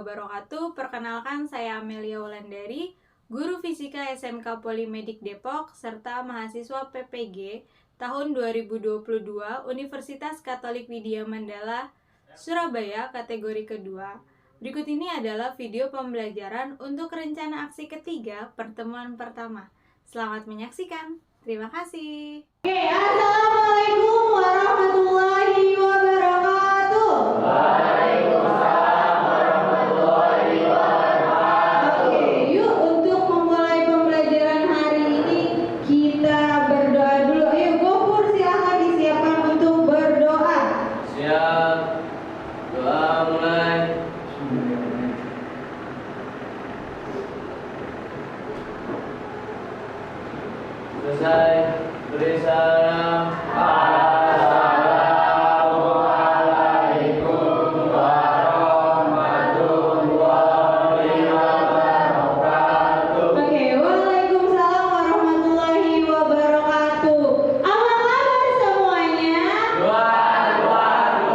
wabarakatuh. Perkenalkan, saya Amelia Wulandari, guru fisika SMK Polimedik Depok, serta mahasiswa PPG tahun 2022 Universitas Katolik Widya Mandala, Surabaya, kategori kedua. Berikut ini adalah video pembelajaran untuk rencana aksi ketiga pertemuan pertama. Selamat menyaksikan. Terima kasih. Assalamualaikum warahmatullahi wabarakatuh. Waalaikumsalam warahmatullahi wabarakatuh. Oke, yuk untuk memulai pembelajaran hari ini kita berdoa dulu. Ayo Gofur, silahkan disiapkan untuk berdoa. Siap. Doa mulai. Selesai. Beri salam. Assalamualaikum warahmatullahi wabarakatuh. Oke, waalaikumsalam warahmatullahi wabarakatuh. Apa kabar semuanya? Luar biasa.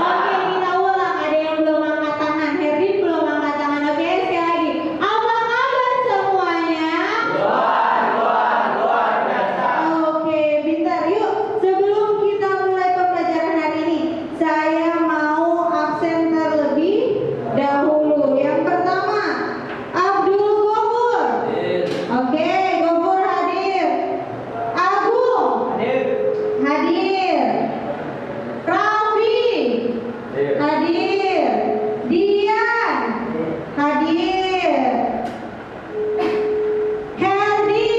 Oke, kita ulang. Ada yang belum angkat tangan. Herdi belum angkat tangan. Oke, sekali lagi. Apa kabar semuanya? Luar biasa. Oke, pintar. Yuk, sebelum kita mulai pembelajaran hari ini, saya mau absen terlebih dahulu. Yang pertama, Abdul Gofur. Oke, Gofur hadir. Agung hadir. Raffi hadir. Dian hadir. Herdi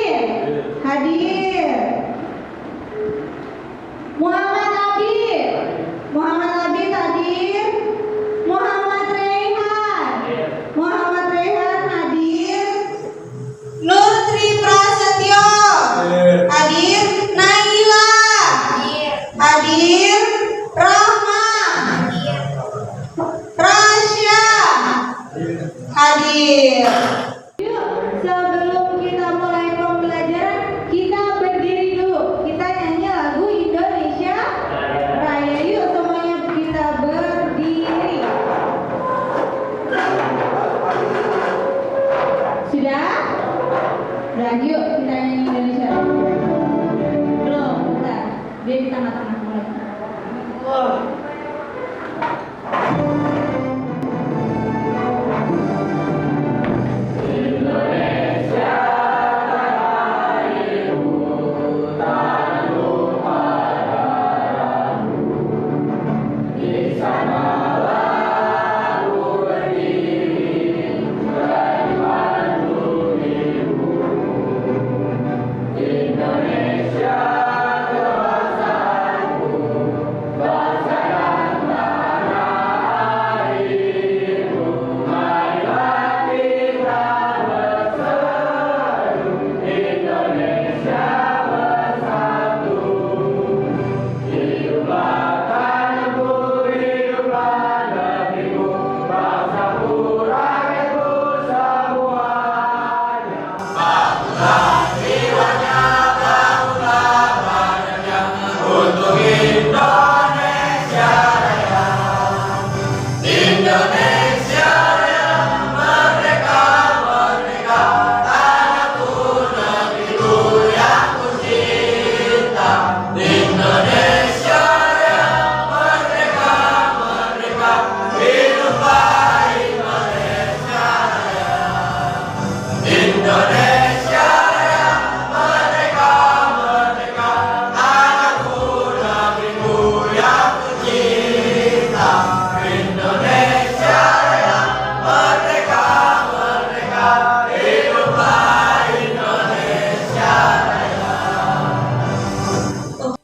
hadir. Muhammad Abid hadir. Muhammad Rehan hadir. Nur Tri Prasetyo hadir. Naila hadir. Rahma Rasya hadir. Yuk, sebelum kita mulai pembelajaran, kita berdiri dulu. Kita nyanyi lagu Indonesia Raya. Yuk, semuanya kita berdiri. Sudah? Udah, yuk kita nyanyi Indonesia Raya. Belum, bentar. Dia di tengah-tengah mulai.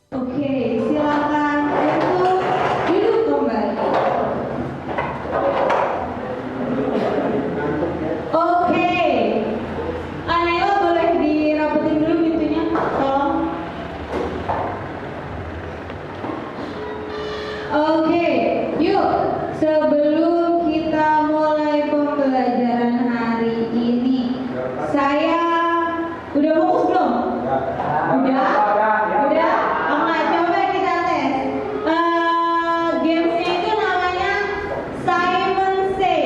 Oke, silakan untuk duduk kembali. Oke, Anela boleh dirapetin dulu pintunya, tolong. Oke, yuk sebelum kita mulai pembelajaran hari ini, saya udah fokus belum? Udah? Oke, coba kita tes. Gamesnya itu namanya Simon Say.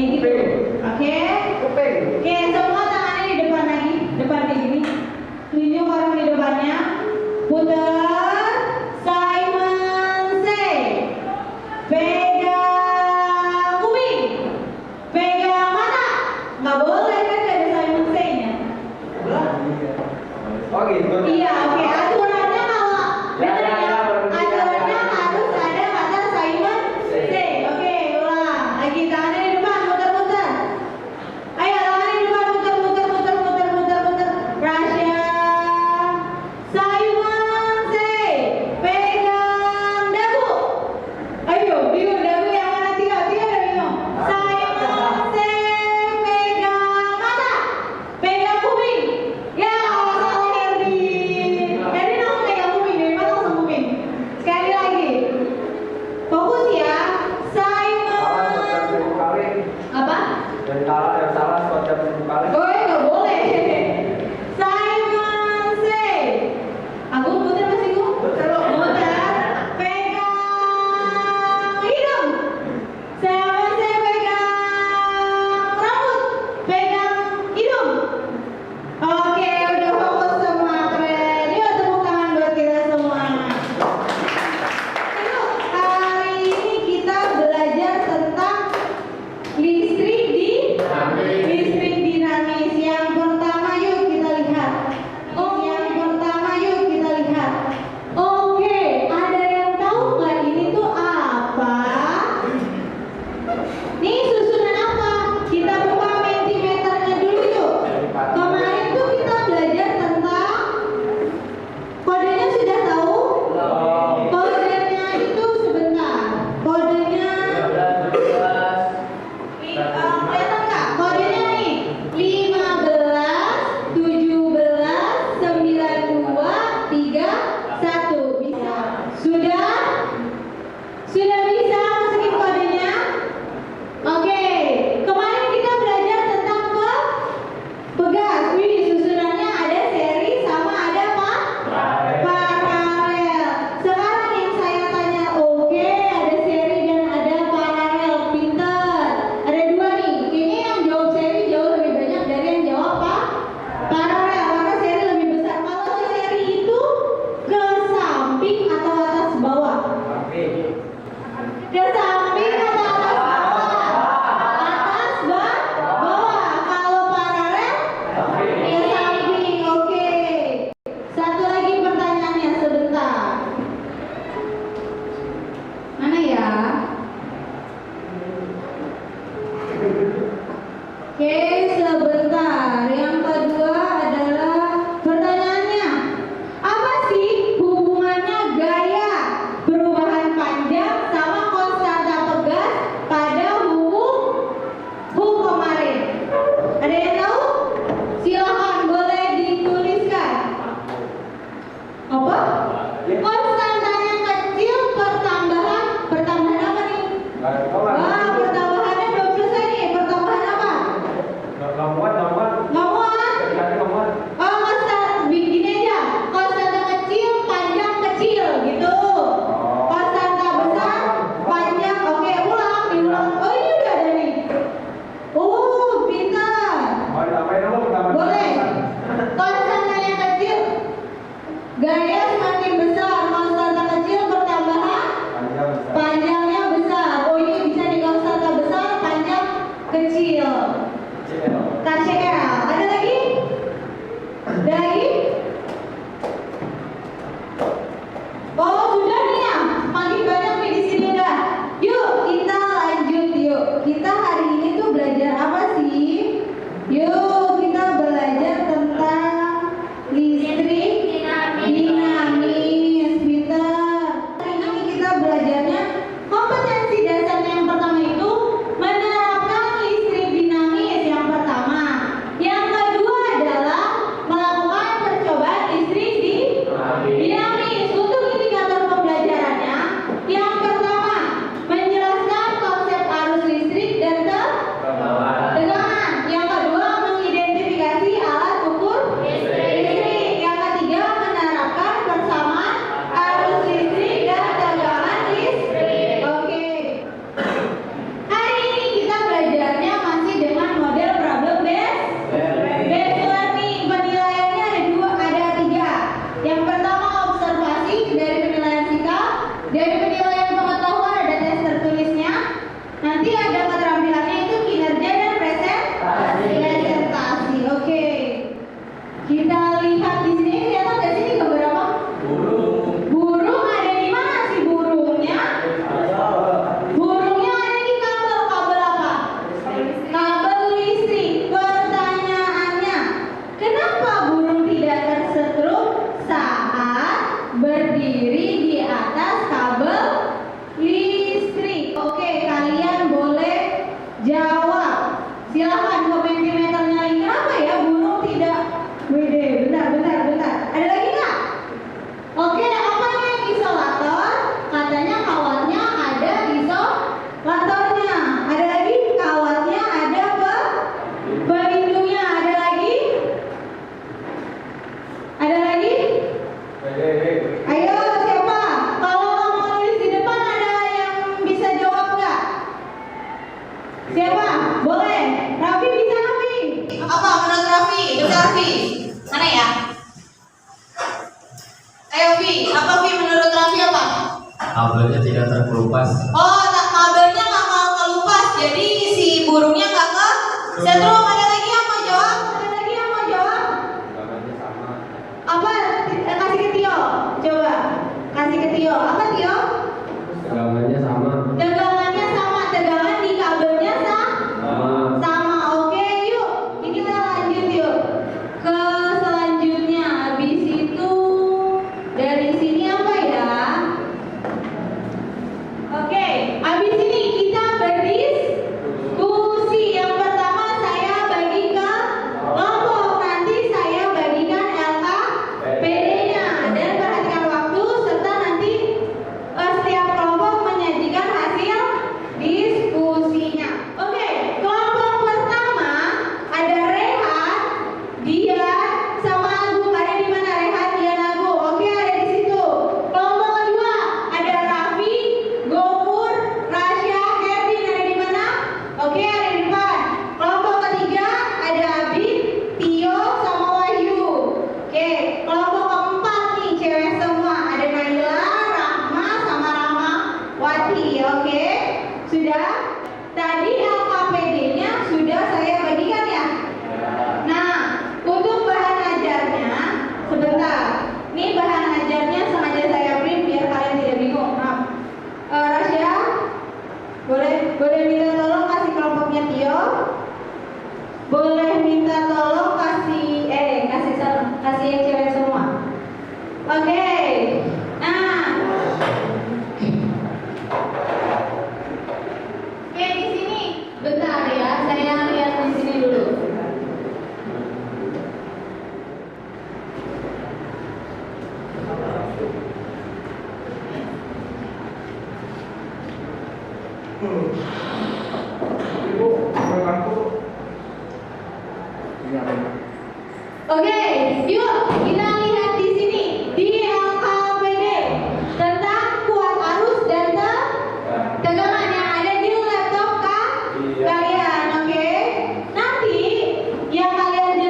Kayak gitu. Oke. Oke, semua tangannya di depan lagi, depan kayak gini. Tunjuk orang di depannya. Putar. Simon say. Pegang kuping. Pegang mata. Nggak boleh kan ada Simon say-nya. Oh gitu. Iya, oke. Aturannya kalau aturannya harus ada kata Simon say. Oke, ulang. Lagi tangannya di depan, muter-muter. Ayo, tangannya di depan, muter-muter. Rasya. Simon say. Pegang dagu. Ayo, bingung dagu yang mana tiga udah bingung. Simon say. Pegang mata. Pegang kuping. Ya, salah Herdi. Herdi langsung pegang kuping, dari mana langsung kuping. Sekali lagi. Fokus ya. Simon. Apa? Dari salah spot jam 10 kali. Oh, nggak boleh. Simon say. Aku muter masih aku. Muter. Pegang hidung. Simon say pegang rambut. Pegang hidung. Oke, udah fokus semua, keren. Yuk tepuk tangan buat kita semua. Yuk, hari ini kita belajar tentang listrik dinamis. Yang pertama yuk kita lihat. Oke, ada yang tahu nggak ini tuh apa? Nih susunan apa? Kita buka mentimeternya dulu yuk. Kemarin tuh kita belajar tentang kodenya, sudah tahu? Kodenya itu sebentar. Kodenya kelihatan nggak? Kodenya nih 15, 17, 92, 31. Bisa? Sudah? Sudah bisa masukin kodenya? Oke, kemarin kita belajar tentang pegas. Wih, susunannya ada seri sama ada apa? Paralel. Sekarang yang saya tanya, oke, ada seri dan ada paralel. Pinter. Ada dua nih. Ini yang jawab seri jauh lebih banyak dari yang jawab apa? Paralel. Karena seri lebih besar. Kalau seri itu ke samping atau atas bawah? kabelnya tidak terkelupas. Oh, kabelnya nggak kelupas, jadi si burungnya nggak ke setrum. Ada lagi yang mau jawab? Ada lagi yang mau jawab? Tegangannya sama. Apa? Kasih ke Tio. Coba. Kasih ke Tio. Apa Tio? Tegangannya sama. Tegangannya sama. Tegangan di kabelnya Sama. sama. Oke, yuk. Ini kita lanjut yuk. Ke selanjutnya. Habis itu dari sini apa ya? Oke, habis ini kita berdiskusi. Yang pertama saya bagi ke kelompok. Nanti saya bagikan LKPD-nya. Dan perhatikan waktu serta nanti setiap kelompok menyajikan hasil diskusinya. Oke, kelompok pertama ada Rehan, Dian, sama Agung. Ada di mana Rehan, Dian, Agung? Oke, ada di situ. Kelompok kedua ada Raffi, Gofur, Rasya, Erwin. Ada di mana? Oke, ada di depan. Kelompok ketiga ada Abid, Tio, sama Wahyu. Oke, kelompok keempat nih cewek semua. Ada Naila, Rahma, sama Rahmawati. Oke, sudah. Tadi LKPD-nya sudah saya bagikan ya. Nah, untuk bahan ajarnya sebentar. Ini bahan ajarnya sengaja saya print biar kalian tidak bingung. Maaf. Rasya, boleh minta tolong kasih kelompoknya Tio. Boleh minta tolong kasih yang cewek semua. Oke. Nah. Oke, di sini. Bentar ya, saya lihat di sini dulu. Oke, yuk kita lihat di sini di LKPD tentang kuat arus dan tegangan yang ada di laptop kalian. Oke, nanti yang kalian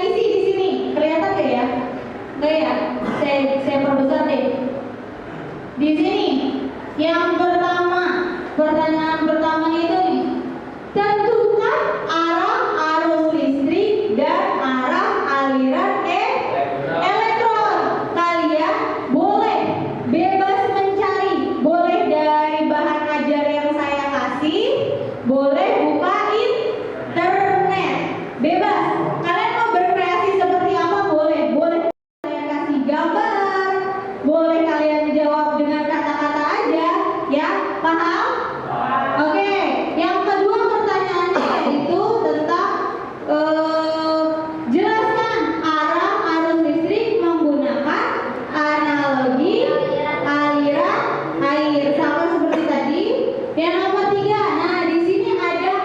isi di sini kelihatan gak ya? Enggak ya? Saya perbesar deh. Di sini yang pertanyaan pertamanya itu nih. Tentukan arah arus listrik dan arah aliran elektron. Kalian boleh bebas mencari, boleh dari bahan ajar yang saya kasih, boleh buka internet, bebas. Kalian mau berkreasi seperti apa boleh kalian kasih gambar, boleh kalian jawab dengan kata-kata aja, ya paham? Oke, yang kedua pertanyaannya yaitu tentang jelaskan arah arus listrik menggunakan analogi aliran air, sama seperti tadi. Yang nomor 3, nah di sini ada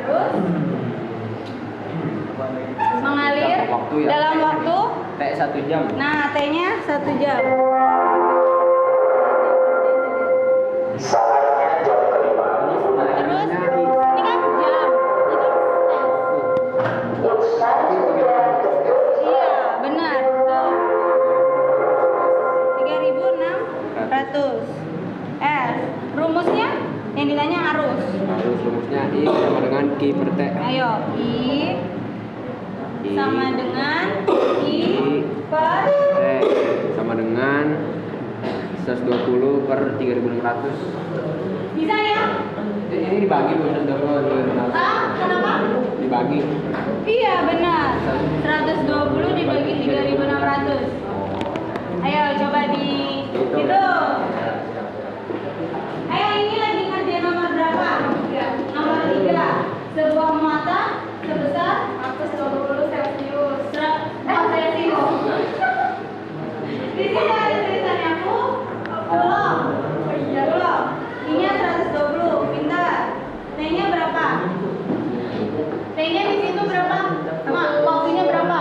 Terus mengalir Waktu ya. dalam waktu T 1 jam. nah T-nya 1 jam. Terus ini kan jam. Iya, benar. Tuh. 3.600. Rumusnya yang ditanya arus. Harus rumusnya I sama dengan Q per T. Ayo, I sama dengan I per T sama dengan 120 per 3.600. bisa ya? Ini dibagi Bu, 120 Kenapa? dibagi. Iya benar. 120 dibagi 3.600. Ayo coba di hitung. Ayo ini lagi ngerjain nomor berapa? Nomor 3. Sebuah muatan sebesar 120 Celcius. Celcius. Di sini ada tulisannya aku. Belum. Belum. Ini 120. Pintar. T-nya berapa? T-nya di situ berapa? Mak, waktunya berapa?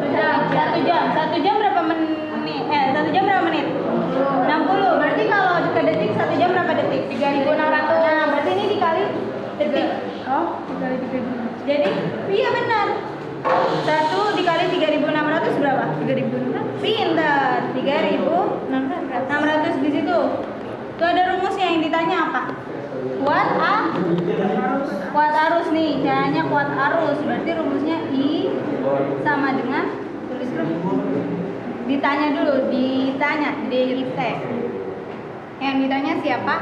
1 jam. 1 jam berapa menit? 1 jam berapa menit? 60. Berarti kalau ke detik 1 jam berapa detik? 3.600. Nah, berarti ini dikali detik. Oh, dikali 3.600. Jadi, iya benar. 1 dikali 3.600 berapa? 3.600. Pintar. 3.600 di situ. Tuh ada rumusnya yang ditanya apa? Kuat arus nih, caranya kuat arus. Berarti rumusnya I sama dengan tulis dulu. Ditanya dulu, DIT. Yang ditanya siapa?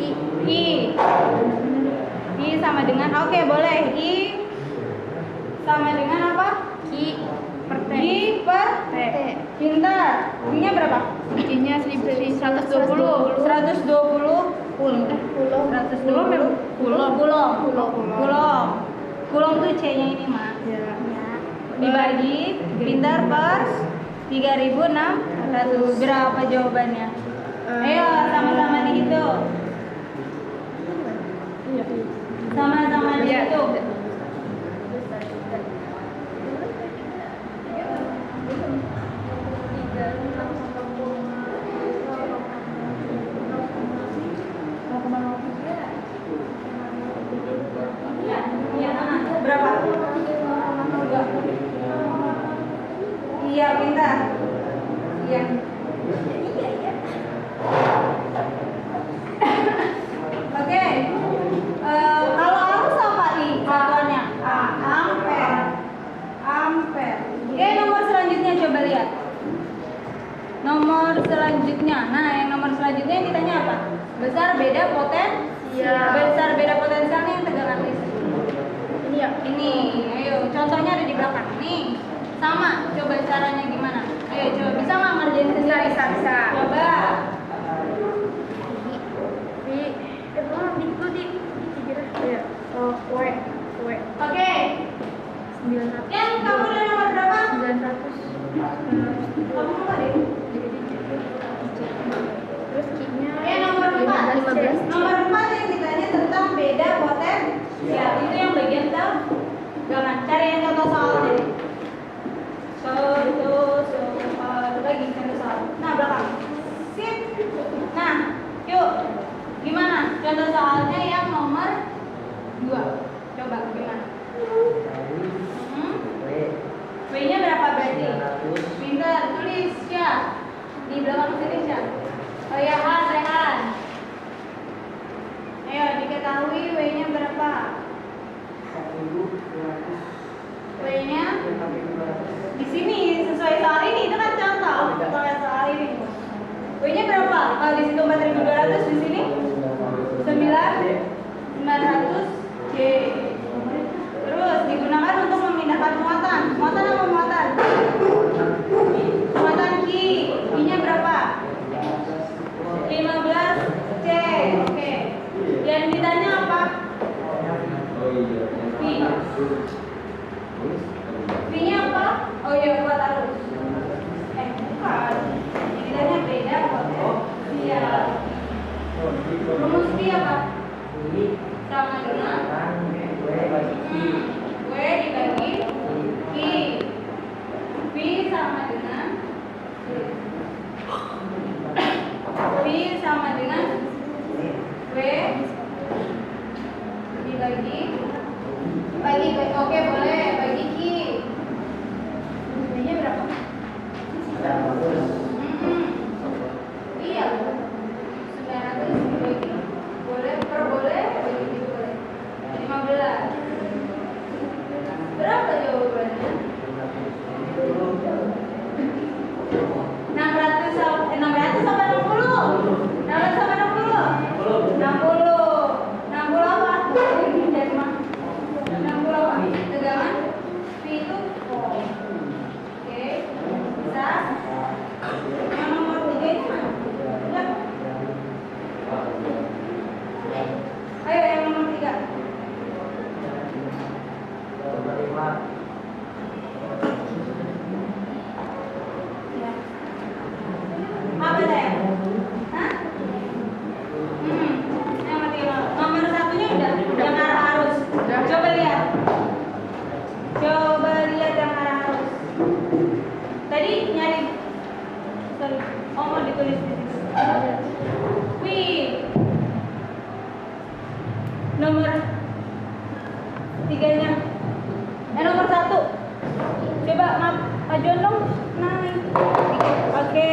I sama dengan oke, boleh. I sama dengan apa? I per T. Pintar. I-nya berapa? I-nya 120. 120 Kulong tuh C-nya ini mah. Ya. Dibagi pintar per 3.600. Berapa jawabannya? Ayo sama-sama dihitung. Sama-sama dihitung. Berapa? Iya, pintar. Iya. Oke. Kalau arus apa nih satuannya? Ampere. Nomor selanjutnya coba lihat. Nomor selanjutnya. Nah, yang nomor selanjutnya yang ditanya apa? Besar beda potensi. Besar beda potensialnya yang tegangan listrik. Ini ya. Ini. Ayo, contohnya ada di belakang. Nih. Sama. Coba caranya gimana? Ayo, coba bisa nggak ngerjain sendiri? Bisa. Coba. Oke. Yang kamu udah nomor berapa? 900. Kamu lupa deh. Terus Q-nya Nomor 4. 15. Nomor 4 yang ditanya tentang beda potensial. Itu yang bagian tegangan. Cari yang contoh soalnya. Lagi contoh soal. Nah, belakang. Sip. Nah, yuk. Gimana? Contoh soalnya yang nomor 2. Coba gimana? W-nya berapa berarti? Pintar, tulis ya. Di belakang sini ya. Oh ya, Rehan. Ayo diketahui W-nya berapa? W-nya di sini sesuai soal ini, itu kan contoh. Sesuai soal ini. W-nya berapa? Kalau di situ 4.200, di sini 900 J. Terus digunakan untuk memindahkan muatan. Muatan apa muatan? Muatan Q. Q-nya berapa? 15 C. Oke. Yang ditanya apa? V. V-nya apa? Oh iya, Oh, mau ditulis di situ. Wih. Nomor 3-nya. Nomor 1. Coba Pak Jondong. Nah, oke.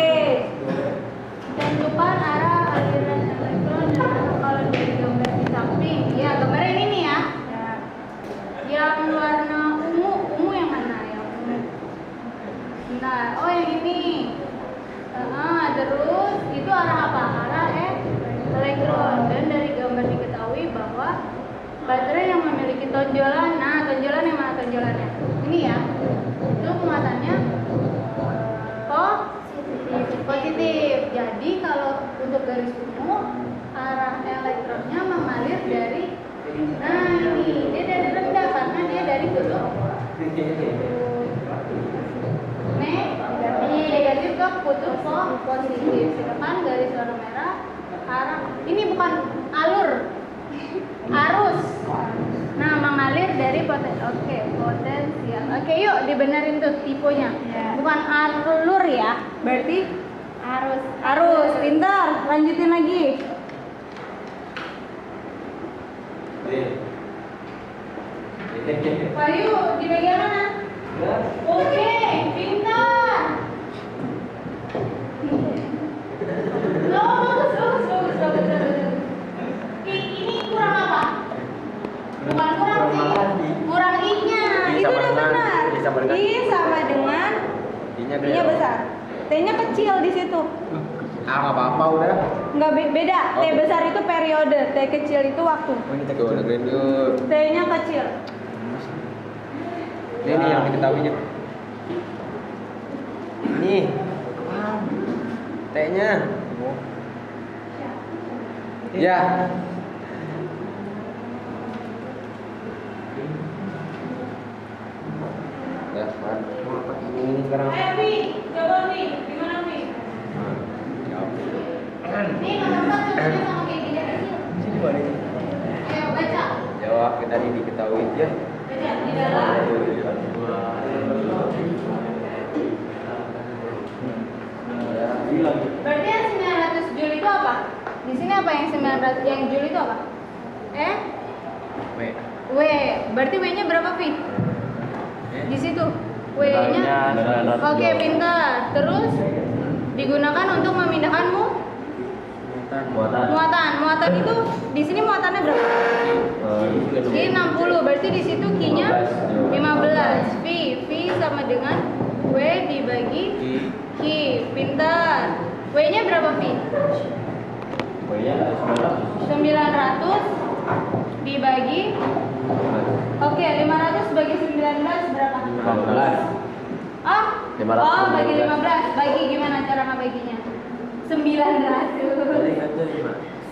Dan lupa arah aliran elektron kalau dari gambar di samping. Ya, gambarnya ini nih ya. Yang warna ungu yang mana? Yang ungu. Bentar. Oh, yang ini. Terus itu arah apa? Arah elektron. Dan dari gambar diketahui bahwa baterai yang memiliki tonjolan. Nah, tonjolan yang mana tonjolannya? Ini ya. Itu muatannya positif. Jadi kalau untuk garis ungu, arah elektronnya mengalir dari ini dia dari rendah karena dia dari kutub negatif ke kutub positif. Sedangkan garis warna merah arah ini bukan alur, arus. Nah, mengalir dari potensial. Oke, yuk dibenerin tuh tipenya. Bukan alur ya, berarti arus. Pintar, lanjutin lagi. Bayu, di bagian mana? Oke, pintar. Bagus. Ini kurang apa? Bukan kurang sih. Kurang I-nya. Itu udah benar. I sama dengan I-nya besar. T-nya kecil di situ. Apa-apa udah. Enggak beda. T besar itu periode, T kecil itu waktu. Oh, ini tuh dengerin yuk. T-nya kecil. Ini yang diketahuinya. Ini. T-nya. Ya. Ya, ini sekarang. Wi, coba Wi, gimana Wi? Ini nomor 1 tulisnya sama kayak gini kecil. Sini balik. Ayo baca. Jawab kita tadi diketahui ya. Baca di dalam. Berarti yang 900 Joule itu apa? Di sini apa yang 900 yang Joule itu apa? W. Berarti W-nya berapa, Vi? Di situ. W-nya. Oke, pintar. Terus digunakan untuk memindahkan muatan itu di sini muatannya berapa? Ini 60. Berarti di situ Q-nya 15. V sama dengan W dibagi Q. Pintar. W-nya berapa, V? W-nya 900 dibagi. Oke, 500 bagi 19 berapa? 15. Oh, 500 bagi 15. Bagi gimana cara ngebaginya? 900.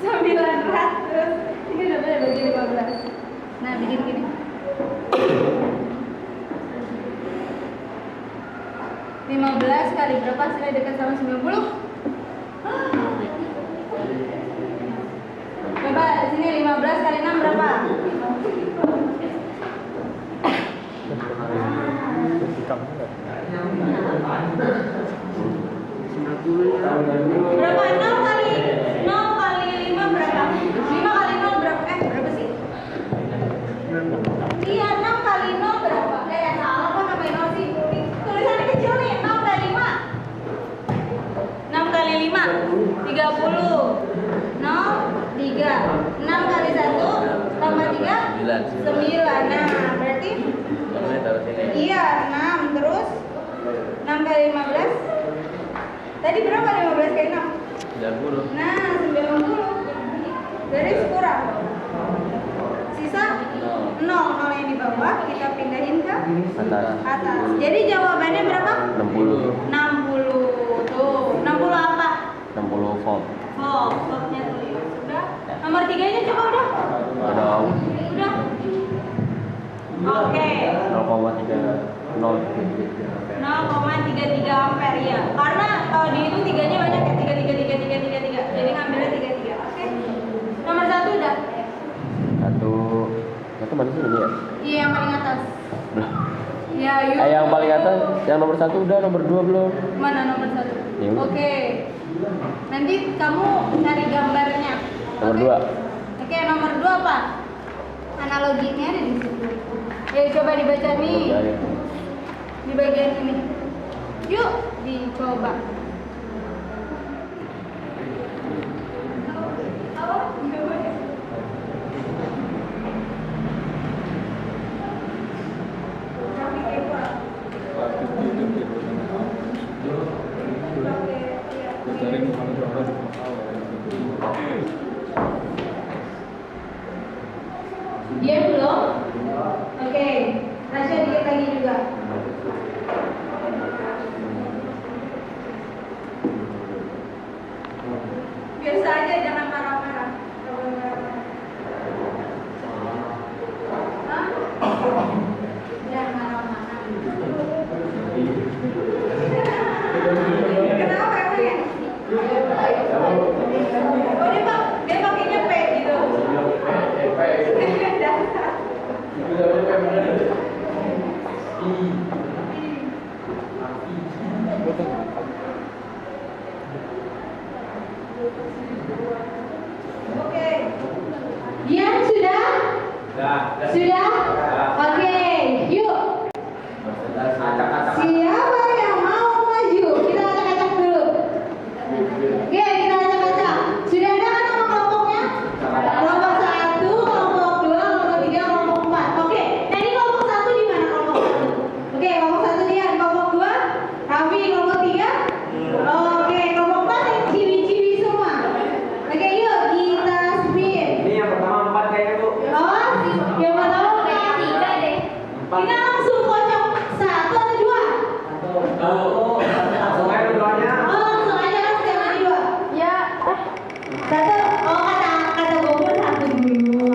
900. Ini udah boleh bagi 15. Nah, bikin gini. Lima belas kali berapa sila dekat sama 90? Coba sini 15 kali 6 berapa? Berapa? 0 kali 5 berapa? 5 kali 0 berapa? Berapa sih? Iya, 6 kali 0 berapa? Salah kok namanya 0 sih. Tulisannya kecil nih, 6 kali 5. 6 kali 5 30. 0 3. 6 kali 1 tambah 3 9. Nah, berarti iya, 6 terus 6 kali 15. Tadi berapa 15 kali 6? 90. Nah, 90. Garis kurang. Sisa 0 yang di bawah kita pindahin ke atas. Jadi jawabannya berapa? 60. 60. Tuh, 60 apa? 60 volt. Voltnya tulis. Sudah. Nomor 3-nya coba udah. Udah. Oke. 0,33 ampere ya. Karena kalau dihitung 3-nya banyak ya. 3. Jadi ngambilnya 33. Oke. Nomor 1 udah. Satu mana sih ini ya? Iya, yang paling atas. Ya, yuk. Yang paling atas, yang nomor 1 udah, nomor 2 belum. Mana nomor 1? Ya udah. Oke. Nanti kamu cari gambarnya. Nomor Oke? 2. Oke, nomor 2 apa? Analoginya ada di situ. Ya, coba dibaca nih. Di bagian ini. Yuk, dicoba. Dia belum? Oke, Rasya dikit lagi juga. Biasa aja, jangan marah-marah. Hah? Jangan marah-marah. Kenapa emangnya? Oh, dia pakainya P gitu. Dasar. Oke. Dian sudah? Sudah? Oke, yuk. Siapa yang mau maju? Kita acak-acak dulu. Oke, kita acak-acak. Sudah ada kan nama kelompoknya? Kelompok 1, kelompok 2, kelompok 3, kelompok 4. Oke, jadi kelompok 1 di mana kelompok 1? Oke, kelompok 1 Dian, kelompok 2 Raffi, kelompok 3. Oke, kelompok 4 yang ciwi-ciwi semua. Oke, yuk kita spin. Ini yang pertama 4 kayaknya Bu. Oh, yang pertama kayaknya 3 deh. Kita langsung kocok 1 atau 2? Langsung aja duluannya. Oh, langsung aja kan setiap hari 2. Ya, 1, oh kata Bogor 1 dulu.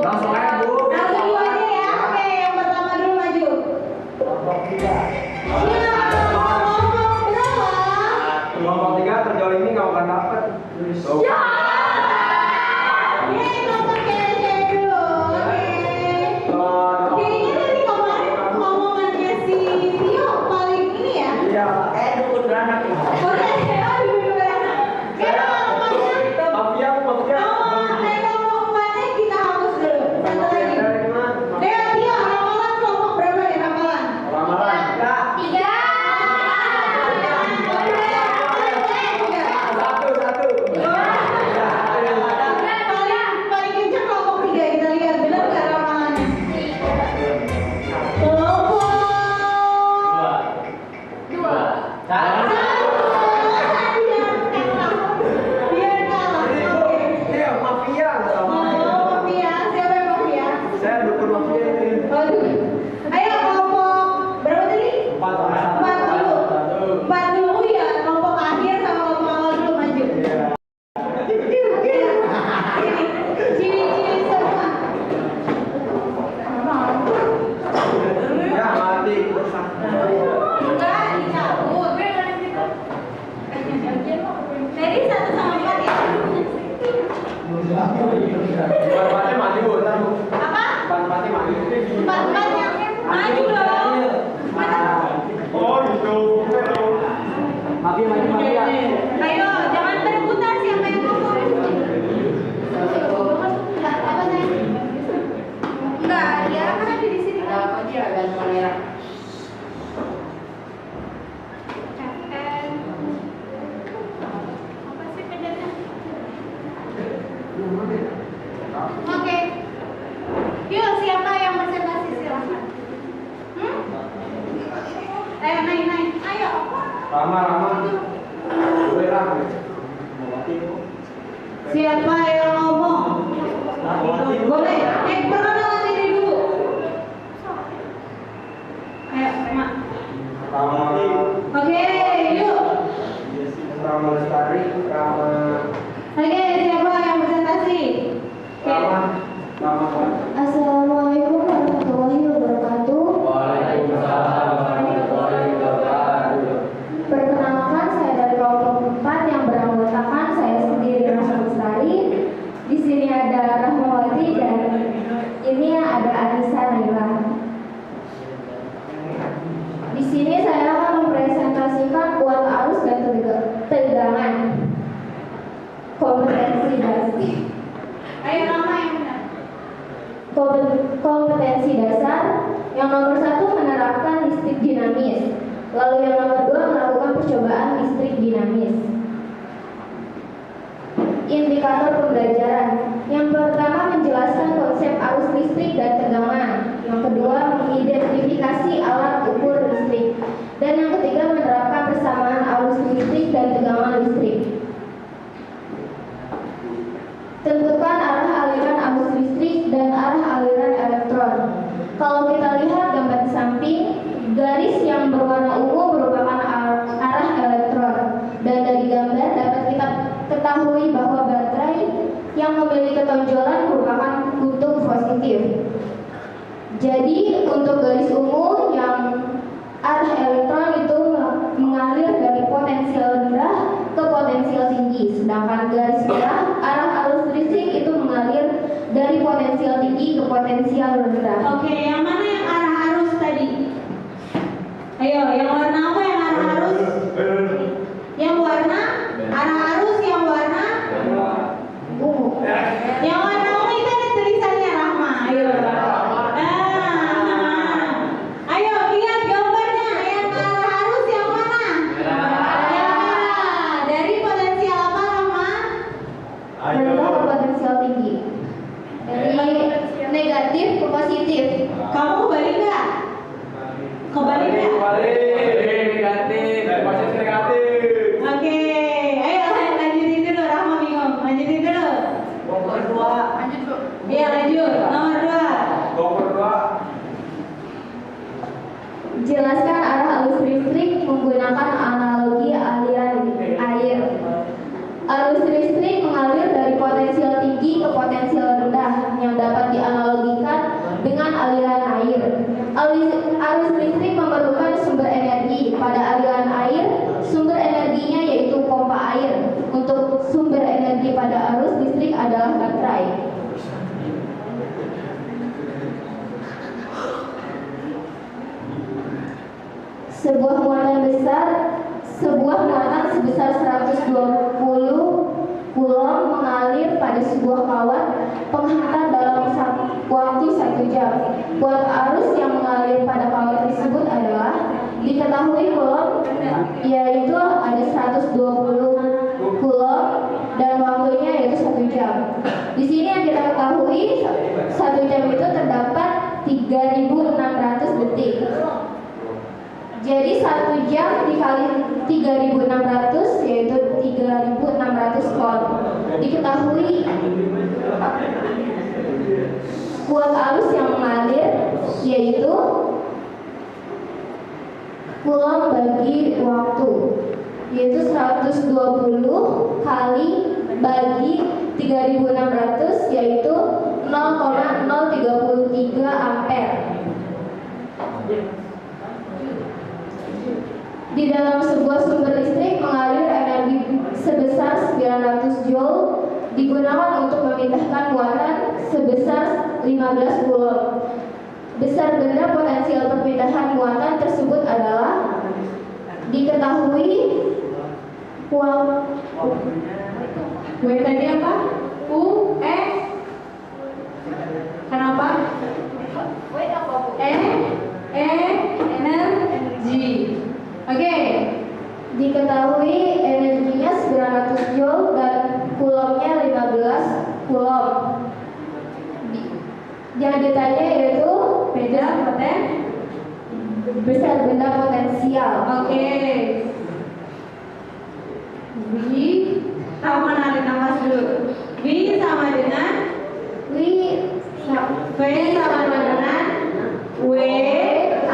Langsung aja Bu. Langsung 2 aja ya. Oke, yang pertama dulu maju. Kelompok 3. Ya, kelompok berapa? Kelompok 3 terjolimi nggak akan dapat. Ya. Ini kelompok cewek-cewek dulu. Oke. Kayaknya dari kemarin ngomongannya si Tio paling ini ya. Iya. Dukun beranak. Oke, oh dulu beranak. Kayak kelompoknya. Mafia. Oh, kayak kelompoknya kita hapus dulu. Satu lagi. Tio, ramalan kelompok berapa ya ramalan? Ramalan. 3. Paling kencang kelompok 3 kita lihat benar nggak ramalannya? Kelompok 2. Biar kalah. Oke. Iya, mafia. Oh, mafia. Siapa yang mafia? Saya dukun mafia ini. Waduh. Ayo kelompok berapa tadi? 4 4 dulu. 4 dulu ya. Kelompok akhir sama kelompok awal dulu maju. Ciri-ciri semua. Ya mati. Enggak, dicabut. Jadi 1 sama 4 ya? Empatnya mati Bu. Ntar Bu. Apa? Empatnya mati. 4-4-nya maju dong. Mana? Oh gitu. Mafia. Ayo, jangan berebutan siapa yang ngomong. Apa saya? Enggak, dia kan ada di sini. Apa sih bedanya? Oke. Yuk, siapa yang presentasi silakan. Ayo naik. Ayo. Rama. Boleh Ram. Siapa yang ngomong? Boleh. Perkenalan diri dulu. Ayo, Mak. Rama. Oke, yuk. Rama Lestari. Rama. Oke, siapa yang presentasi? Rama. Assalamualaikum warahmatullahi wabarakatuh. Waalaikumsalam warahmatullahi wabarakatuh. Perkenalkan, saya dari kelompok 4 yang beranggotakan saya sendiri Rama Lestari. Di sini ada Rahmawati dan ini ada Anissa Naila. Di sini saya akan mempresentasikan kuat arus dan tegangan. kompetensi dasar. Yang nomor 1 menerapkan listrik dinamis. Lalu yang nomor 2 melakukan percobaan listrik dinamis. Indikator pembelajaran. Yang pertama menjelaskan konsep arus listrik dan tegangan. Yang kedua mengidentifikasi alat ukur listrik. Dan yang ketiga menerapkan persamaan arus listrik dan tegangan listrik. Tentukan arah aliran arus listrik dan arah aliran elektron. Kalau kita lihat gambar di samping, garis yang berwarna ungu merupakan arah elektron. Dan dari gambar dapat kita ketahui bahwa baterai yang memiliki tonjolan merupakan kutub positif. Jadi untuk garis ungu yang arah elektron itu mengalir dari potensial rendah ke potensial tinggi, sedangkan garis merah arah arus listrik itu mengalir dari potensial tinggi ke potensial rendah. Oke, yang mana yang arah arus tadi? Ayo, yang warna apa yang arah arus? Yang warna arah arus yang warna Ungu. yang warna ungu itu ada tulisannya Rahma. Ayo. Ayo lihat gambarnya. Yang arah arus yang mana? Ya. Dari potensial apa Rahma? Rendah ke potensial tinggi. Dari negatif ke positif. Kamu kebalik nggak? Kebalik nggak? Negatif. Positif negatif. Oke, ayo lanjutin dulu. Rahma bingung. Lanjutin dulu. Nomor 2. Iya lanjut. Nomor 2. Nomor 2. Jelaskan arah arus listrik menggunakan analogi aliran air. Arus listrik mengalir dari potensial tinggi ke potensial rendah yang dapat dianalogikan dengan aliran air. Arus listrik memerlukan sumber energi. Pada aliran air, sumber energinya yaitu pompa air. Untuk sumber energi pada arus listrik adalah baterai. Sebuah muatan sebesar 120 kulon mengalir pada sebuah kawat penghantar dalam waktu 1 jam. Kuat arus yang mengalir pada kawat tersebut adalah diketahui kulon, yaitu ada 120 kulon dan waktunya yaitu 1 jam. Di sini yang kita ketahui 1 jam itu terdapat 3.600 detik. Jadi 1 jam dikali 3.600 yaitu 3.600 volt. Diketahui kuat arus yang mengalir yaitu kulon bagi waktu, yaitu 120 kali bagi 3.600 yaitu 0,033 ampere. Di dalam sebuah sumber listrik mengalir energi sebesar 900 joule digunakan untuk memindahkan muatan sebesar 15 kulon. Besar benda potensial perpindahan muatan tersebut adalah diketahui W tadi apa? U, E. Kenapa? Energi. Oke. Diketahui energinya 900 joule dan kulomnya 15 kulom. Yang ditanya yaitu besar benda potensial. Oke. V sama narik nafas dulu. V sama dengan V sama dengan W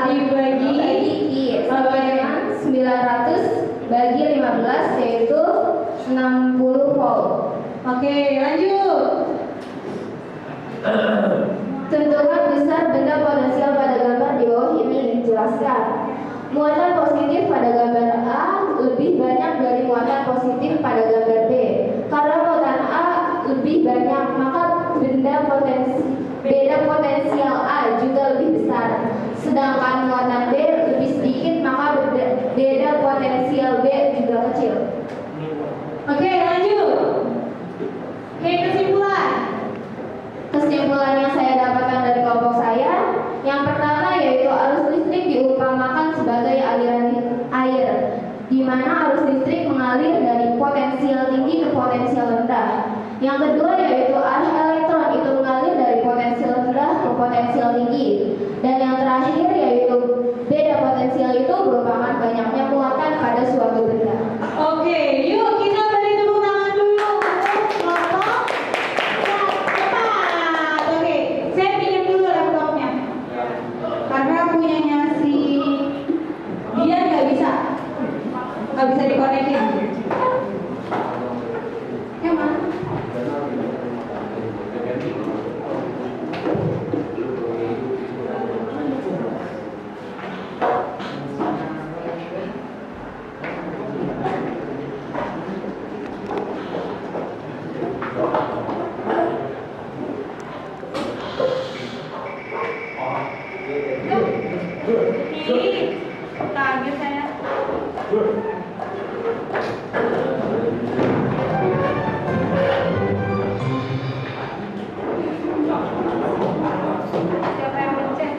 dibagi sama dengan 900 bagi 15 yaitu 60 volt. Oke, lanjut. Tentukan besar benda potensial pada gambar di bawah ini. Jelaskan. Muatan positif pada gambar A lebih banyak dari muatan positif pada gambar B. Karena muatan A lebih banyak, maka beda potensial A juga lebih besar. Sedangkan muatan B lebih sedikit, maka beda potensial B juga kecil. Oke, lanjut. Oke, kesimpulan. Kesimpulan yang saya dapatkan Yang kedua yaitu arah elektron, itu mengalir dari potensial rendah ke potensial tinggi. Dan yang terakhir yaitu beda potensial itu merupakan banyaknya muatan pada suatu benda. Oke, yuk kita beri tepuk tangan dulu untuk kelompok yang tepat. Oke, saya pinjam dulu laptopnya. Karena punyanya si dia nggak bisa dikonekin. Emang? Ini kaget saya. Siapa yang mencet?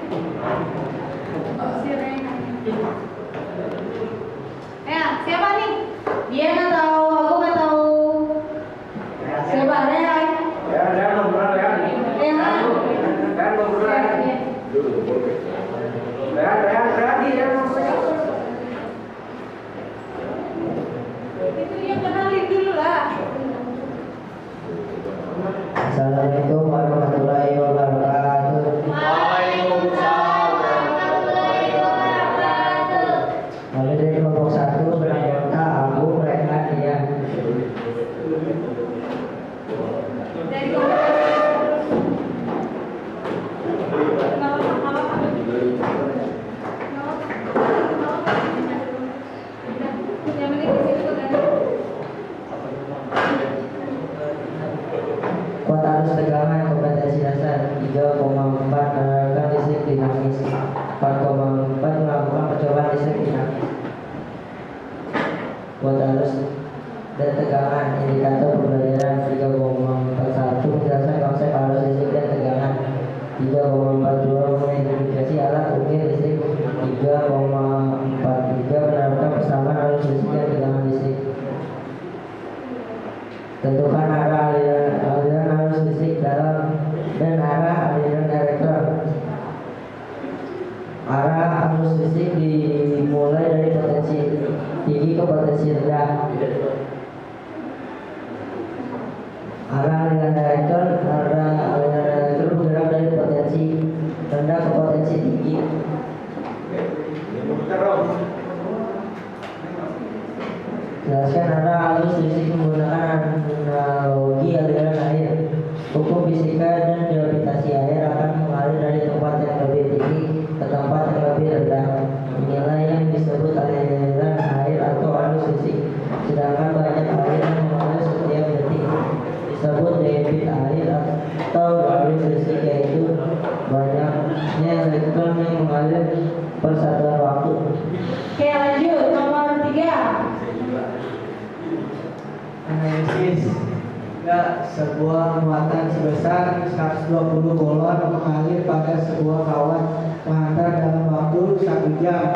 Si Rena. Ya, siapa nih? Dia nggak tahu, aku nggak tahu. Siapa? Rena? Ya, belum pernah ya. Rena? Kan belum pernah. Itu dia kenalin dulu lah. Assalamualaikum warahmatullahi wabarakatuh. Mulai dari kelompok 1 beranggota Abu Rehan ya. Dari kelompok Kuat arus tegangan kompetensi dasar 3,4 menerapkan listrik dinamis, 4,4 melakukan percobaan listrik dinamis. Kuat arus dan tegangan indikator pembelajaran 3,41 menjelaskan konsep arus listrik dan tegangan, 3,42 mengidentifikasi alat ukir listrik, 3,43 menerapkan persamaan arus listrik dan tegangan listrik. Tentukan arah aliran arus listrik dalam dan arah aliran elektron. Arah arus listrik dimulai dari potensi tinggi ke potensi rendah. Arah aliran elektron bergerak dari potensi rendah ke potensi tinggi. Jelaskan arah arus listrik menggunakan analogi aliran air. Hukum fisika dan gravitasi air akan mengalir dari tempat yang lebih tinggi ke tempat yang lebih rendah. Inilah yang disebut aliran air atau arus listrik. Sedangkan banyak air yang mengalir setiap detik disebut debit air atau arus listrik, yaitu banyaknya elektron yang mengalir per satuan waktu. Oke, lanjut nomor 3. Analisis. Sebuah muatan sebesar 120 kolon mengalir pada sebuah kawat pengantar dalam waktu 1 jam.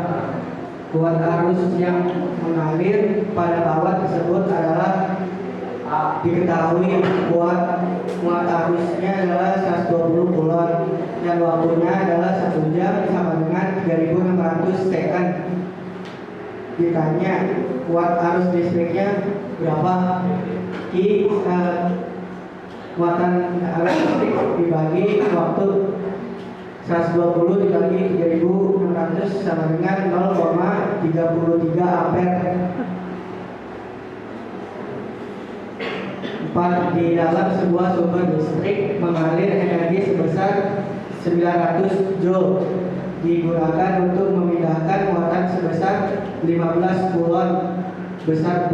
Kuat arus yang mengalir pada kawat tersebut adalah diketahui. Kuat arusnya adalah 120 kolon dan waktunya adalah 1 jam sama dengan 3600 second. Ditanya kuat arus listriknya berapa? Muatan arus listrik dibagi waktu 120 dibagi 3600 sama dengan 0,33 ampere. 4. Di dalam sebuah sumber listrik mengalir energi sebesar 900 joule digunakan untuk memindahkan muatan sebesar 15 kulon besar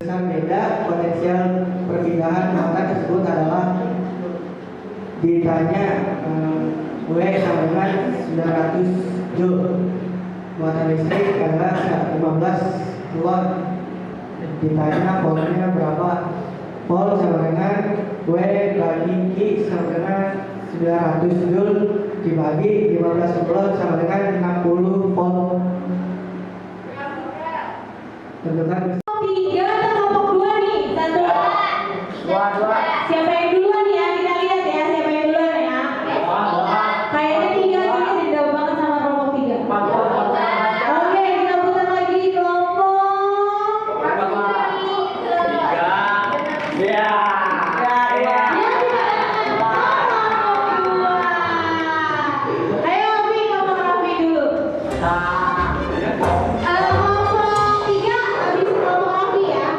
beda potensial perpindahan muatan tersebut adalah ditanya W sama dengan 900 joule. Muatan listrik adalah 15 kulon. Ditanya voltnya berapa? Volt sama dengan W bagi Q sama dengan 900 joule dibagi 15 kulon sama dengan 60 volt. Tentukan 3 atau kelompok 2 nih? 1. dua. Ya. Dia tidak ngomong dua. Ayo Raffi ngomong Raffi dulu. Ngomong tiga habis ngomong Raffi ya.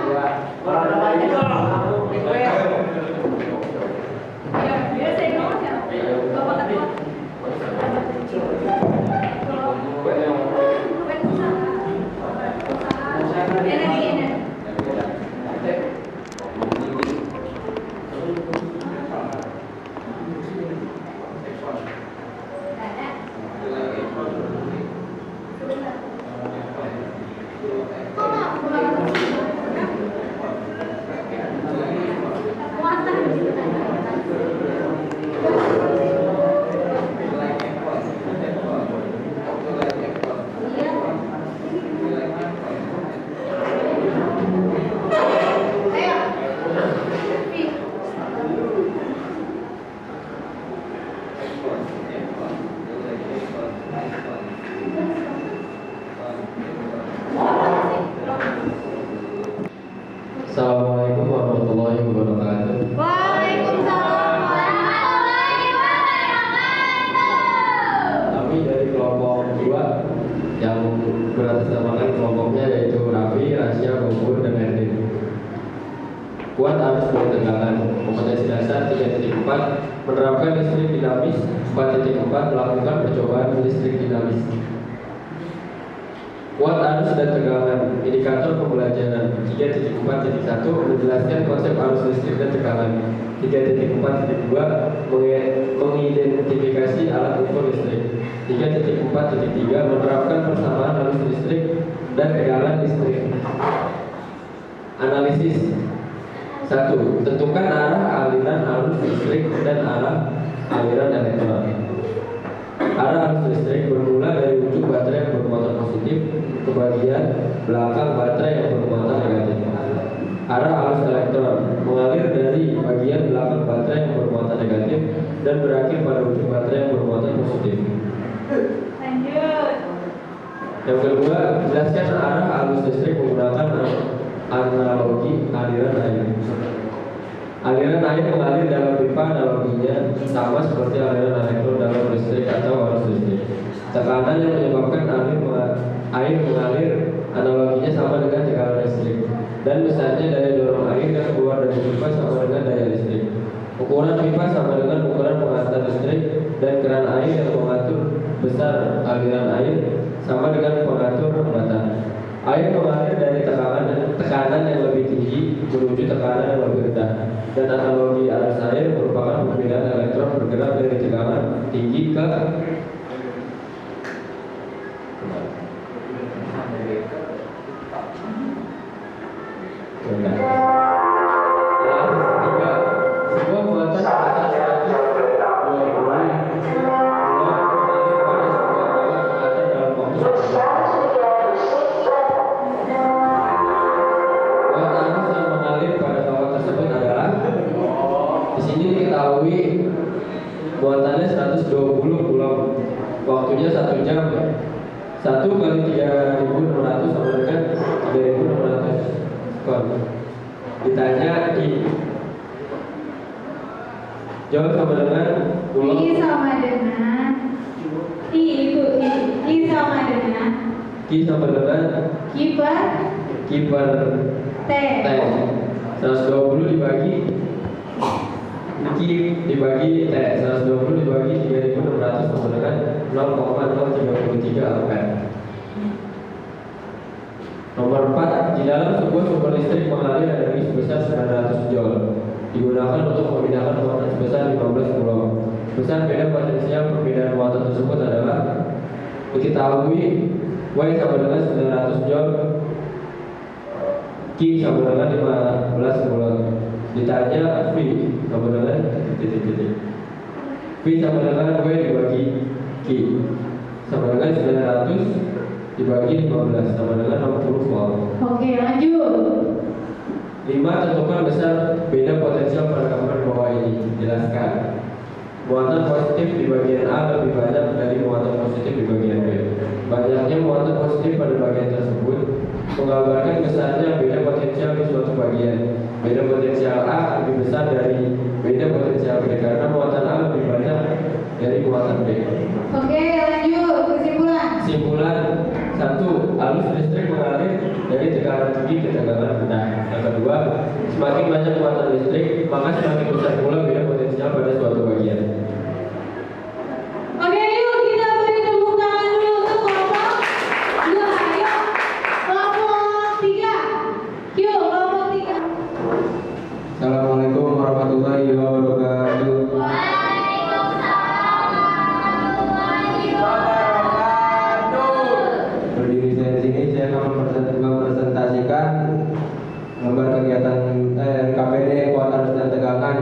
Assalamualaikum warahmatullahi wabarakatuh. Waalaikumsalam warahmatullahi wabarakatuh. Kami dari kelompok 2 yang beratasnamakan kelompoknya yaitu Raffi, Rasya, Gofur, dan Erdin. Kuat arus bertegangan. Kompetensi dasar 3.4 menerapkan listrik dinamis. 4.4 melakukan percobaan listrik dinamis. Kuat arus dan tegangan. Indikator pembelajaran 3.4.1 menjelaskan konsep arus listrik dan tegangan. 3.4.2 mengidentifikasi alat ukur listrik. 3.4.3 menerapkan persamaan arus listrik dan tegangan listrik. Analisis 1. Tentukan arah aliran arus listrik dan arah aliran elektron. Arah arus listrik bermula dari ujung baterai yang bermuatan positif ke bagian belakang baterai yang bermuatan negatif. Arah arus elektron mengalir dari bagian belakang baterai yang bermuatan negatif dan berakhir pada ujung baterai yang bermuatan positif. Lanjut. Yang kedua, jelaskan arah arus listrik menggunakan analogi aliran air. Aliran air mengalir dalam pipa, analoginya sama seperti aliran elektron dalam listrik atau arus listrik. Tekanan yang menyebabkan air mengalir analoginya sama dengan tekanan listrik. Dan besarnya daya dorong air yang keluar dari pipa sama dengan daya listrik. Ukuran pipa sama dengan ukuran pengantar listrik, dan keran air yang mengatur besar aliran air sama dengan pengatur hambatan. Air mengalir dari tekanan yang lebih tinggi menuju tekanan yang lebih rendah. Dan analogi arus air merupakan perpindahan elektron bergerak dari tekanan tinggi ke rendah. Analisis ketiga, sebuah muatan sebesar 120 mengalir pada sebuah alat muatan dalam waktu 1 jam. Kuat arus yang mengalir pada kawat tersebut adalah, di sini diketahui muatannya 120 coulomb, waktunya 1 jam. 1 kali 3.600 sama dengan 3.600 kon. Ditanya I, jawab sama dengan coulomb. I sama dengan I sama dengan Q sama dengan kiper T. 120 dibagi Q dibagi T. 120 dibagi 3.600 sama dengan 0,033 ampere. Nomor 4, di dalam sebuah sumber listrik mengalir energi sebesar 900 joule digunakan untuk memindahkan muatan sebesar 15 coulomb. Besar beda potensial perpindahan muatan tersebut adalah, diketahui W sama dengan 900 joule, Q sama dengan 15 coulomb. Ditanya V sama dengan titik-titik. V sama dengan W dibagi Q sama dengan 900 dibagi 15 sama dengan 60 volt. Oke, lanjut. 5. Tentukan besar beda potensial pada gambar bawah ini. Jelaskan. Muatan positif di bagian A lebih banyak dari muatan positif di bagian B. Banyaknya muatan positif pada bagian tersebut menggambarkan besarnya beda potensial di suatu bagian. Beda potensial A ketegangan rendah. Yang kedua, semakin banyak muatan listrik, maka semakin besar pula beda potensial pada suatu bagian. Oke, yuk kita beri tepuk tangan dulu untuk kelompok 2. Ayo, kelompok 3. Yuk, kelompok 3. Assalamualaikum warahmatullahi wabarakatuh. Berdiri saya di sini, saya akan mempresentasikan gambar kegiatan KPD kuat arus dan tegangan.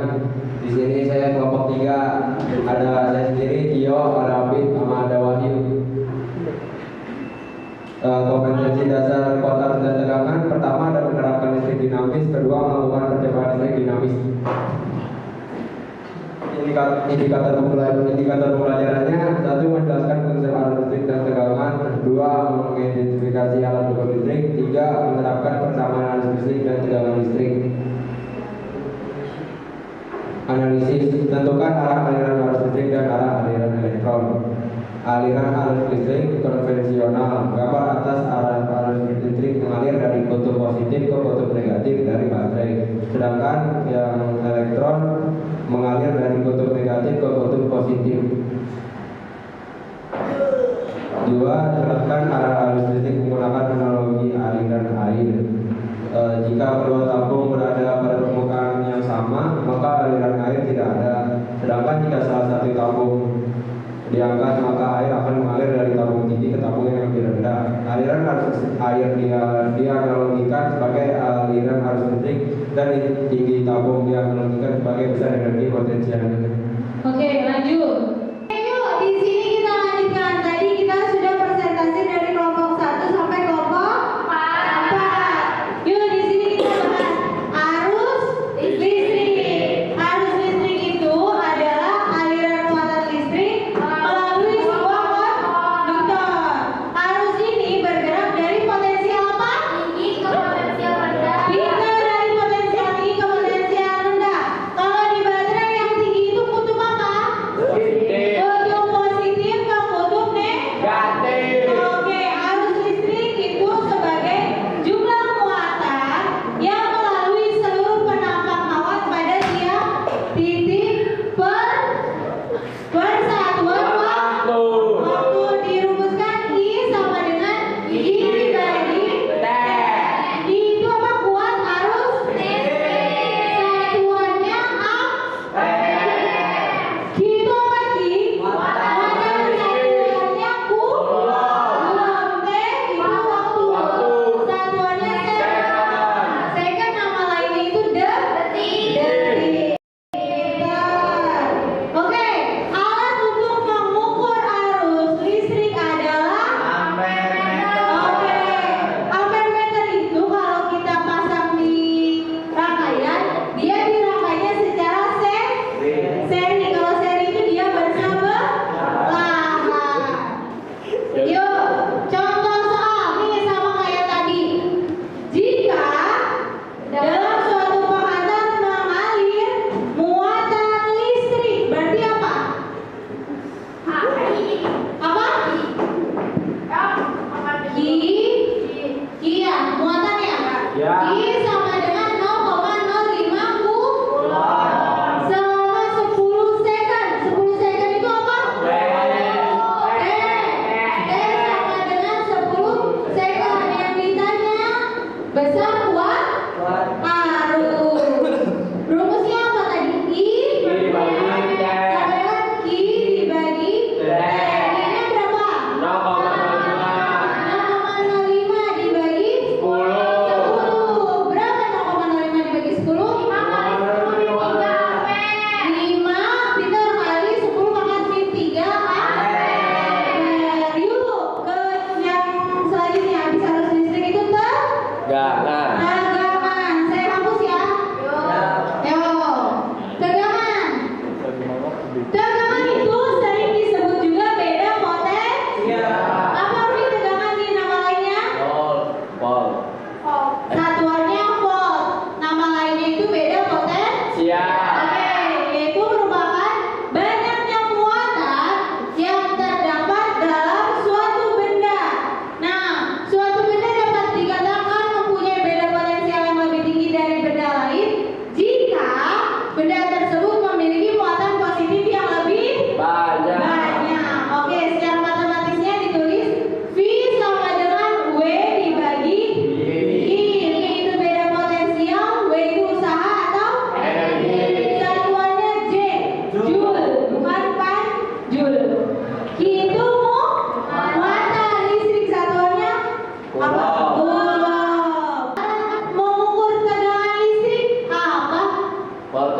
Di sini saya kelompok 3, ada saya sendiri, Tio, ada Abid, sama ada Wahyu. Kompetensi dasar kuat arus dan tegangan pertama adalah menerapkan listrik dinamis, kedua melakukan percepatan listrik dinamis. Indikator pembelajarannya: 1. Menjelaskan fungsi alat listrik dan tegangan, 2. Mengidentifikasi alat ukur listrik, 3. Menerapkan persamaan arus listrik dan tegangan listrik. Analisis: tentukan arah aliran arus listrik dan arah aliran elektron. Aliran arus listrik konvensional, gambar atas arah arus listrik mengalir dari kutub positif ke kutub negatif dari baterai, sedangkan yang elektron mengalir dari kutub negatif ke kutub positif. 2. Terapkan arah arus listrik menggunakan analogi aliran air. Jika kedua tabung berada pada permukaan yang sama, maka aliran air tidak ada. Sedangkan jika salah satu tabung diangkat, maka air akan mengalir dari tabung tinggi ke tabung yang lebih rendah. Aliran arus air dianalogikan sebagai aliran arus listrik, dan tinggi tabung dianalogikan sebagai besar energi potensialnya. Oke, lanjut. Yuk, di sini kita lanjutkan. Tadi kita sudah presentasi dari kelompok 1 sampai kelompok 4. Yuk, di sini kita bahas arus listrik. Arus listrik itu adalah aliran muatan listrik melalui sebuah konduktor. Arus ini bergerak dari potensial apa? Tinggi ke potensial rendah. Pindah dari potensial tinggi ke potensial rendah. Kalau di baterai yang tinggi itu kutub apa? Positif.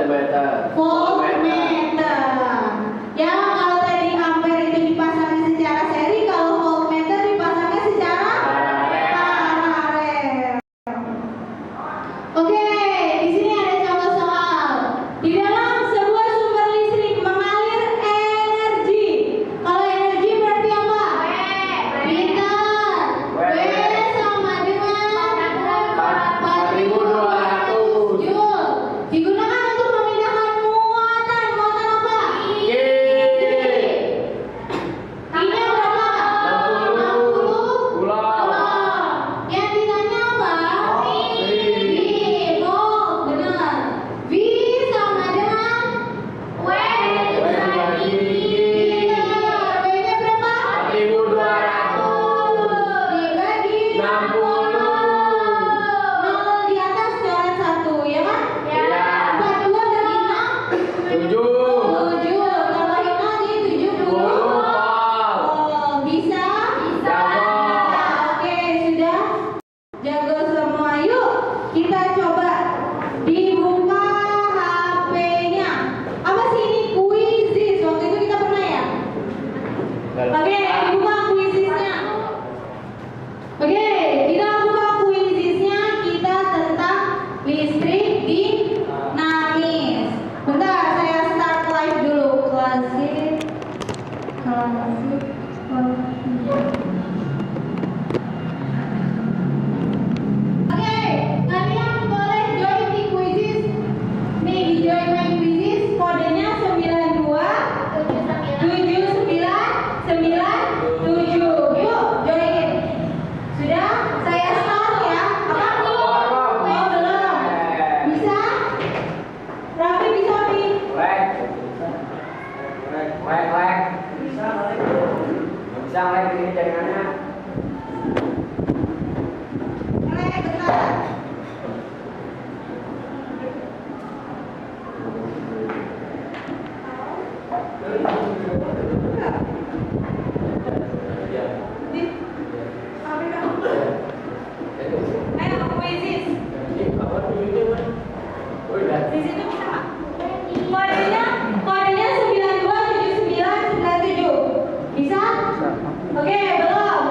Voltmeter. Ya, kalau tadi ampere itu dipasangnya secara seri, kalau voltmeter dipasangnya secara paralel. Oke, di sini ada contoh soal. Di dalam sebuah sumber listrik mengalir energi. Kalau energi berarti apa? Pintar. W sama dengan 4.200 Joule. Digunakan untuk memindahkan muatan. Muatan apa? I-nya berapa? 60 coulomb. Yang ditanya apa? Volt, benar. V sama dengan W. Pintar. W-nya berapa? 4.200 dibagi 60. 0 di atas coret 1, ya kan? 42 bagi 6 7. Tambahin lagi 70. Oh, bisa? Oke, sudah jago semua. Yuk, kita coba dibuka HP-nya. Apa sih ini? Quizzes. Waktu itu kita pernah ya? Oke, dibuka quizesnya. Oke, kita buka quizesnya. Kita tentang listrik dinamis. Bentar, saya start live dulu. Klasik. Oke, kalian boleh join di quizzes. Nih, di join my quizzes. Kodenya 927997. Yuk, join. Sudah? Saya start ya. Apa? Oh, belum. Bisa? Raffi bisa, Pi? Bentar. Di HP kamu. Ayo, quizzes. Di situ bisa nggak? Kodenya 927997. Bisa? Oke, belum.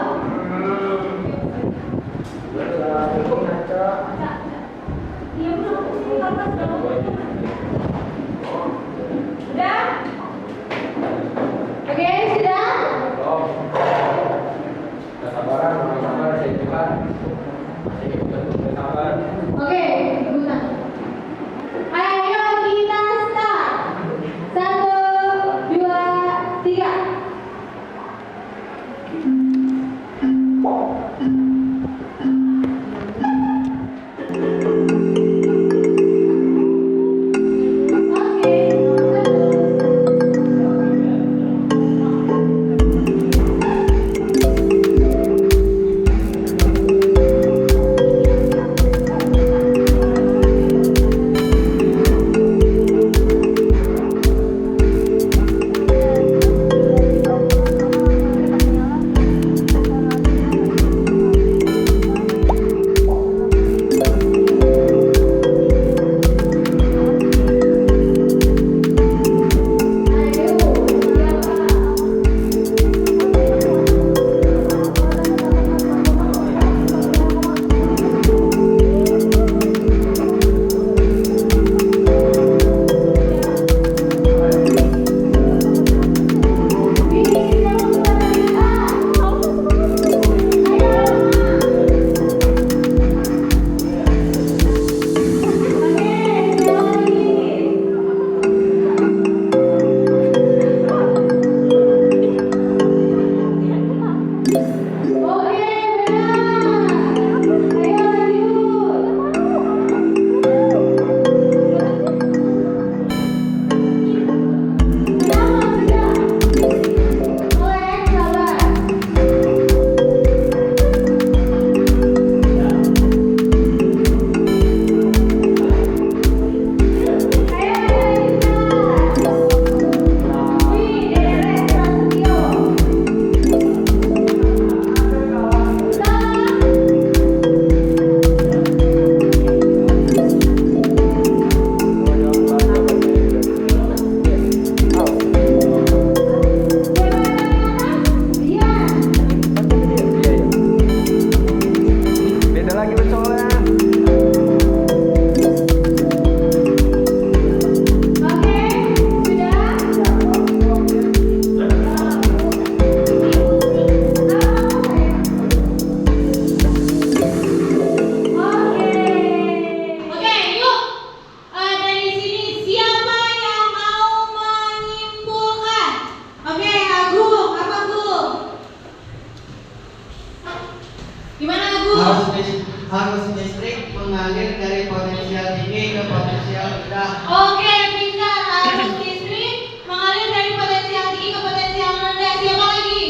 Oke, pintar. Arus listrik mengalir dari potensi yang tinggi ke potensi yang rendah. Siapa lagi?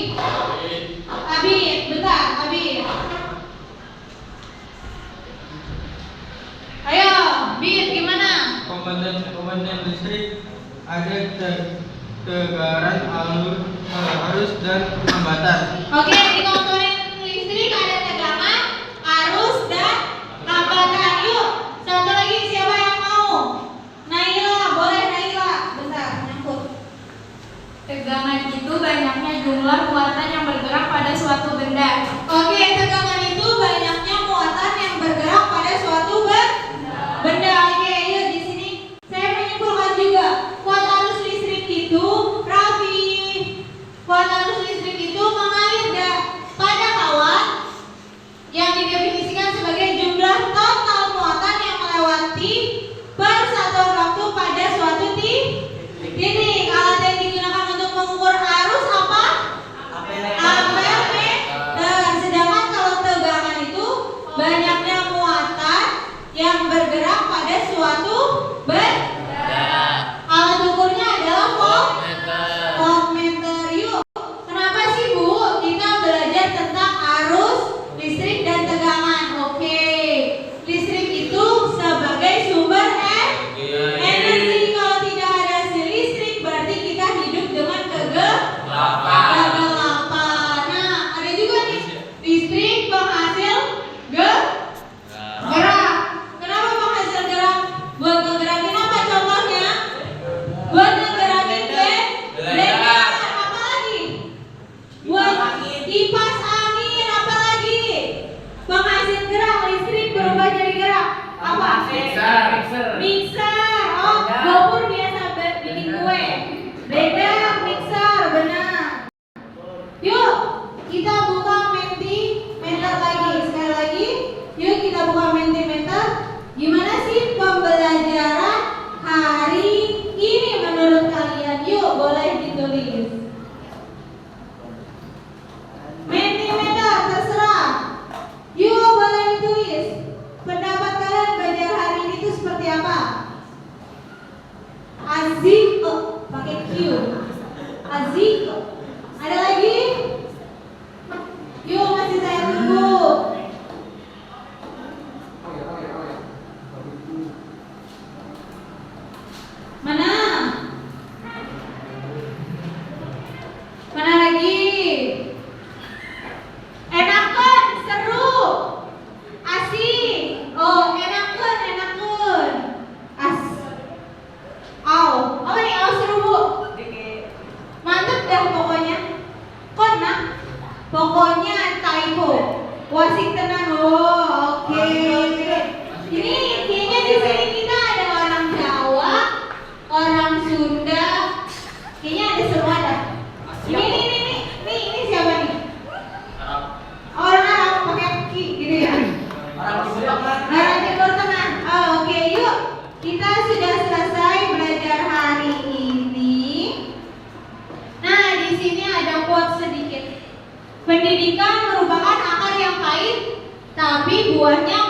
Abid, bentar, Abid. Ayo, Bid, gimana? Komponen listrik ada tegaran, arus, dan hambatan. Oke, di komponen listrik ada tegangan, arus, dan hambatan. Yuk, satu lagi siapa yang mau? Naila, boleh Naila. Bentar, nyangkut. Tegangan itu banyaknya jumlah muatan yang bergerak pada suatu benda. Oke, tegangan itu banyaknya muatan yang bergerak pada suatu benda. Oke, yuk di sini saya menyimpulkan juga. Kuat arus listrik itu, Raffi. Kuat arus listrik itu mengalir pada kawat yang didefinisikan sebagai jumlah total muatan yang melewati persatuan waktu pada suatu titik. Alat yang digunakan untuk mengukur arus apa? Ampermeter. Sedangkan kalau tegangan itu banyaknya muatan yang bergerak pada suatu benda. Alat ukurnya adalah voltmeter. Yuk, kenapa sih Bu kita belajar tentang arus listrik dan tegangan? Oke, listrik itu sebagai sumber energi. Kalau tidak ada si listrik berarti kita hidup dengan kegelapan. Nah, ada juga nih listrik penghasil gerak. Kenapa penghasil gerak? Buat ngegerakin apa contohnya? Buat ngegerakin blender. Apa lagi? Buat kipas angin. Apa lagi? Penghasil gerak listrik berubah jadi gerak. Apa? Mixer. Oh, Gopur biasa bikin kue. Blender, mixer, benar. Yuk, kita buka Mentimeter lagi. Sekali lagi, yuk kita buka Mentimeter. Gimana sih pembelajaran hari ini menurut kalian? Yuk, boleh ditulis. Mentimeter, terserah. Yuk, boleh ditulis. Pendapat kalian belajar hari ini itu seperti apa? Azik, pakai Q. Azik. Ada lagi? Yuk, masih saya tunggu. Mana? Mana lagi? Enakan, seru, asik. Oh, enakan. Apa nih? Seru Bu. Mantep dah pokoknya. Kona. Pokoknya typo. Wasik tenan. Oh, oke. Ini kayaknya di sini kita ada orang Jawa, orang Sunda. Kayaknya ada semua dah. Ini siapa nih? Orang Arab pakai ki gitu ya. Orang Timur Tengah. Oh, oke, yuk. Kita sudah selesai belajar hari ini. Nah, di sini ada quote sedikit. Pendidikan merupakan akar yang pahit, tapi buahnya